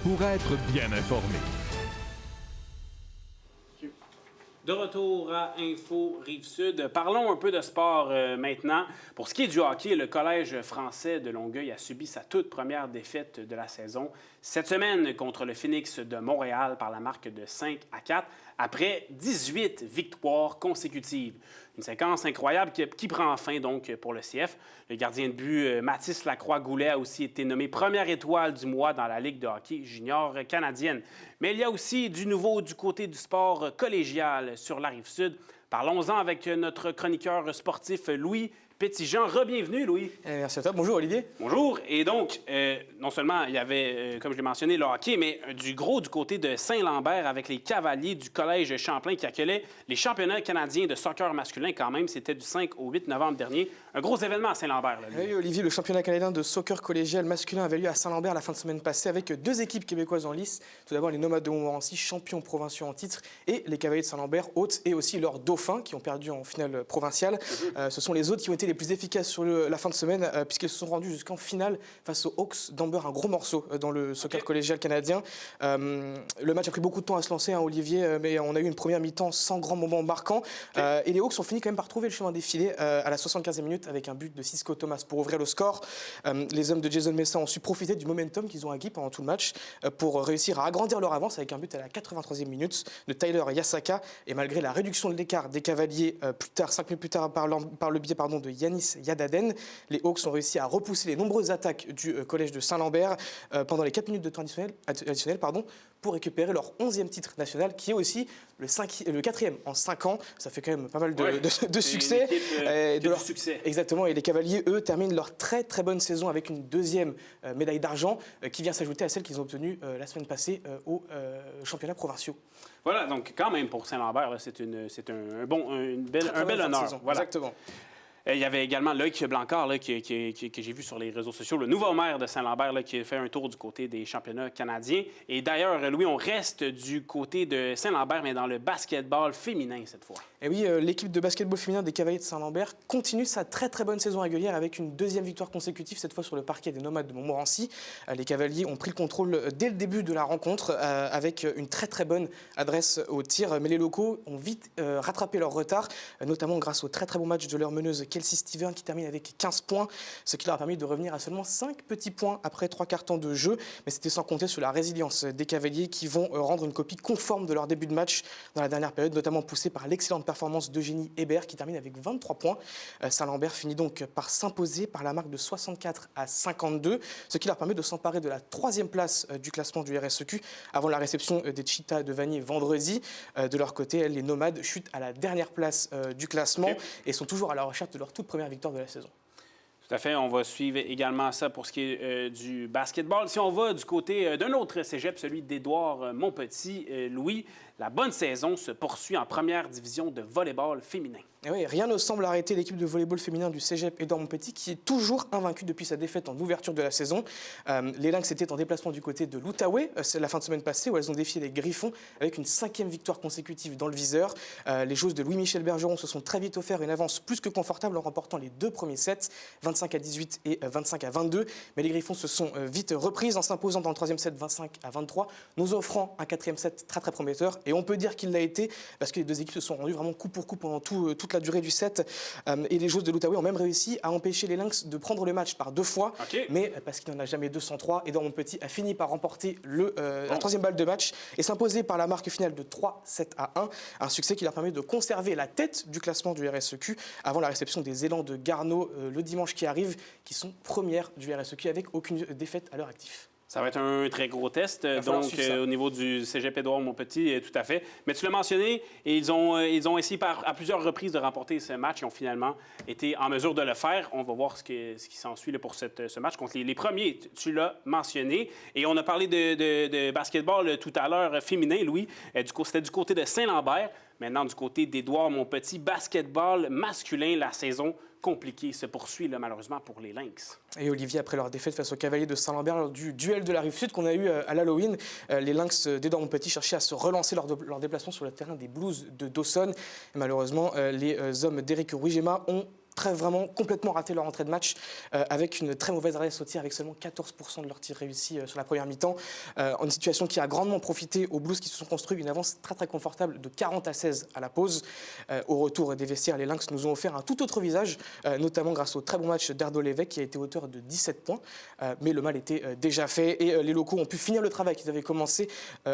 pour être bien informé. De retour à Info Rive-Sud. Parlons un peu de sport maintenant. Pour ce qui est du hockey, le Collège français de Longueuil a subi sa toute première défaite de la saison cette semaine contre le Phoenix de Montréal par la marque de 5-4 après 18 victoires consécutives. Une séquence incroyable qui prend fin donc pour le CF. Le gardien de but Mathis Lacroix-Goulet a aussi été nommé première étoile du mois dans la Ligue de hockey junior canadienne. Mais il y a aussi du nouveau du côté du sport collégial sur la Rive-Sud. Parlons-en avec notre chroniqueur sportif Louis Petitjean. Re-bienvenue, Louis. Merci à toi. Bonjour, Olivier. Bonjour. Et donc, non seulement il y avait, comme je l'ai mentionné, le hockey, mais du côté de Saint-Lambert avec les Cavaliers du Collège Champlain qui accueillaient les championnats canadiens de soccer masculin quand même. C'était du 5 au 8 novembre dernier. Un gros événement à Saint-Lambert. Là, oui, Olivier, le championnat canadien de soccer collégial masculin avait lieu à Saint-Lambert la fin de semaine passée avec deux équipes québécoises en lice. Tout d'abord, les Nomades de Montmorency, champions provinciaux en titre, et les Cavaliers de Saint-Lambert, hôtes, et aussi leurs Dauphins qui ont perdu en finale provinciale. Ce sont les autres qui ont été les plus efficaces sur la fin de semaine, puisqu'ils se sont rendus jusqu'en finale face aux Hawks d'Amber, un gros morceau dans le soccer collégial canadien. Le match a pris beaucoup de temps à se lancer, Olivier, mais on a eu une première mi-temps sans grand moment marquant. Et les Hawks ont fini quand même par trouver le chemin des filets à la 75e minute avec un but de Cisco Thomas pour ouvrir le score. Les hommes de Jason Messa ont su profiter du momentum qu'ils ont acquis pendant tout le match pour réussir à agrandir leur avance avec un but à la 83e minute de Tyler Yasaka. Et malgré la réduction de l'écart des Cavaliers 5 minutes plus tard par le biais de Yanis Yadaden, les Hawks ont réussi à repousser les nombreuses attaques du collège de Saint-Lambert pendant les 4 minutes de temps additionnel pour récupérer leur 11e titre national, qui est aussi le 4e en 5 ans. Ça fait quand même pas mal de succès. Succès. Exactement. Et les Cavaliers, eux, terminent leur très très bonne saison avec une deuxième médaille d'argent qui vient s'ajouter à celle qu'ils ont obtenue la semaine passée aux championnats provinciaux. Voilà, donc quand même pour Saint-Lambert, c'est un bel honneur. Voilà. Exactement. Il y avait également Loïc Blancard là, que j'ai vu sur les réseaux sociaux, le nouveau maire de Saint-Lambert là, qui a fait un tour du côté des championnats canadiens. Et d'ailleurs, Louis, on reste du côté de Saint-Lambert, mais dans le basketball féminin cette fois. Et oui, l'équipe de basketball féminin des Cavaliers de Saint-Lambert continue sa très très bonne saison régulière avec une deuxième victoire consécutive, cette fois sur le parquet des Nomades de Montmorency. Les Cavaliers ont pris le contrôle dès le début de la rencontre avec une très très bonne adresse au tir, mais les locaux ont vite rattrapé leur retard, notamment grâce au très très bon match de leur meneuse Kelsey Steven qui termine avec 15 points, ce qui leur a permis de revenir à seulement 5 petits points après 3 quarts temps de jeu. Mais c'était sans compter sur la résilience des Cavaliers qui vont rendre une copie conforme de leur début de match dans la dernière période, notamment poussée par l'excellente performance d'Eugénie Hébert qui termine avec 23 points. Saint-Lambert finit donc par s'imposer par la marque de 64-52, ce qui leur permet de s'emparer de la 3e place du classement du RSEQ avant la réception des Cheetahs de Vanier vendredi. De leur côté, les Nomades chutent à la dernière place du classement et sont toujours à la recherche de leur toute première victoire de la saison. Tout à fait. On va suivre également ça pour ce qui est du basketball. Si on va du côté d'un autre cégep, celui d'Édouard Montpetit, Louis, la bonne saison se poursuit en première division de volleyball féminin. Et oui, rien ne semble arrêter l'équipe de volleyball féminin du cégep Édouard Montpetit qui est toujours invaincue depuis sa défaite en ouverture de la saison. Les Lynx étaient en déplacement du côté de l'Outaouais la fin de semaine passée où elles ont défié les Griffons avec une 5e victoire consécutive dans le viseur. Les joueuses de Louis-Michel Bergeron se sont très vite offert une avance plus que confortable en remportant les 2 premiers sets, 25-18 et 25-22. Mais les Griffons se sont vite reprises en s'imposant dans le 3e set 25-23, nous offrant un 4e set très très prometteur. Et on peut dire qu'il l'a été parce que les deux équipes se sont rendues vraiment coup pour coup pendant toute la durée du set. Et les joueuses de l'Outaouais ont même réussi à empêcher les Lynx de prendre le match par 2 fois. Mais parce qu'il n'en a jamais 203, Édouard Montpetit a fini par remporter la 3e balle de match et s'imposer par la marque finale de 3-7-1. Un succès qui leur permet de conserver la tête du classement du RSEQ avant la réception des Élans de Garneau le dimanche qui arrive, qui sont premières du RSEQ avec aucune défaite à leur actif. Ça va être un très gros test, donc au niveau du cégep Édouard Montpetit, tout à fait. Mais tu l'as mentionné, et ils ont essayé à plusieurs reprises de remporter ce match et ont finalement été en mesure de le faire. On va voir ce qui s'ensuit pour ce match contre les premiers. Tu l'as mentionné. Et on a parlé de basketball tout à l'heure féminin, Louis. C'était du côté de Saint-Lambert. Maintenant, du côté d'Édouard Montpetit, basketball masculin, la saison compliquée se poursuit malheureusement pour les Lynx. Et Olivier, après leur défaite face aux Cavaliers de Saint-Lambert lors du duel de la Rive-Sud qu'on a eu à l'Halloween, les Lynx d'Édouard Montpetit cherchaient à se relancer leur déplacement sur le terrain des Blues de Dawson. Et malheureusement, les hommes d'Éric Rouigema ont vraiment complètement raté leur entrée de match avec une très mauvaise adresse au tir, avec seulement 14% de leurs tirs réussis sur la première mi-temps. Une situation qui a grandement profité aux Blues qui se sont construits une avance très très confortable de 40-16 à la pause. Au retour des vestiaires, les Lynx nous ont offert un tout autre visage, notamment grâce au très bon match d'Erdo Lévesque qui a été auteur de 17 points. Mais le mal était déjà fait et les locaux ont pu finir le travail qu'ils avaient commencé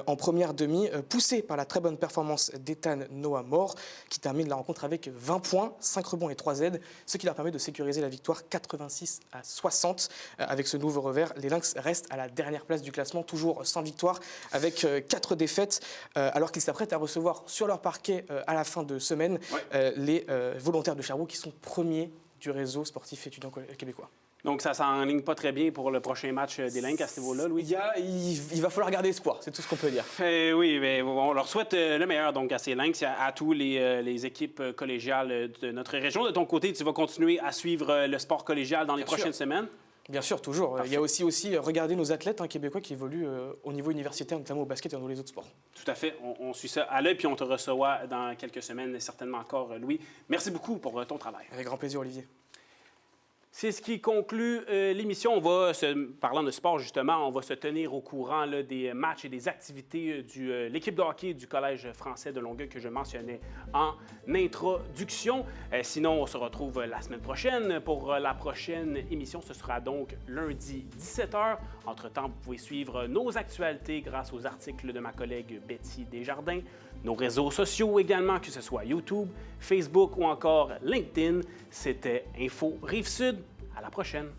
en première demi, poussés par la très bonne performance d'Ethan Noah Moore, qui termine la rencontre avec 20 points, 5 rebonds et 3 aides, ce qui leur permet de sécuriser la victoire 86-60. Avec ce nouveau revers, les Lynx restent à la dernière place du classement, toujours sans victoire, avec 4 défaites, alors qu'ils s'apprêtent à recevoir sur leur parquet à la fin de semaine les volontaires de Sherbrooke qui sont premiers du réseau sportif étudiant québécois. Donc, ça s'enligne pas très bien pour le prochain match des Lynx à ce niveau-là, Louis? Il va falloir garder espoir, c'est tout ce qu'on peut dire. Oui, mais on leur souhaite le meilleur donc, à ces Lynx, à tous les équipes collégiales de notre région. De ton côté, tu vas continuer à suivre le sport collégial dans les prochaines semaines? Bien sûr, toujours. Parfait. Il y a aussi regarder nos athlètes québécois qui évoluent au niveau universitaire, notamment au basket et dans les autres sports. Tout à fait. On suit ça à l'œil, puis on te reçoit dans quelques semaines, certainement encore, Louis. Merci beaucoup pour ton travail. Avec grand plaisir, Olivier. C'est ce qui conclut l'émission. Parlant de sport, justement, on va se tenir au courant là, des matchs et des activités de l'équipe de hockey du Collège français de Longueuil que je mentionnais en introduction. Sinon, on se retrouve la semaine prochaine pour la prochaine émission. Ce sera donc lundi 17h. Entre-temps, vous pouvez suivre nos actualités grâce aux articles de ma collègue Betty Desjardins, nos réseaux sociaux également, que ce soit YouTube, Facebook ou encore LinkedIn. C'était Info Rive-Sud. À la prochaine.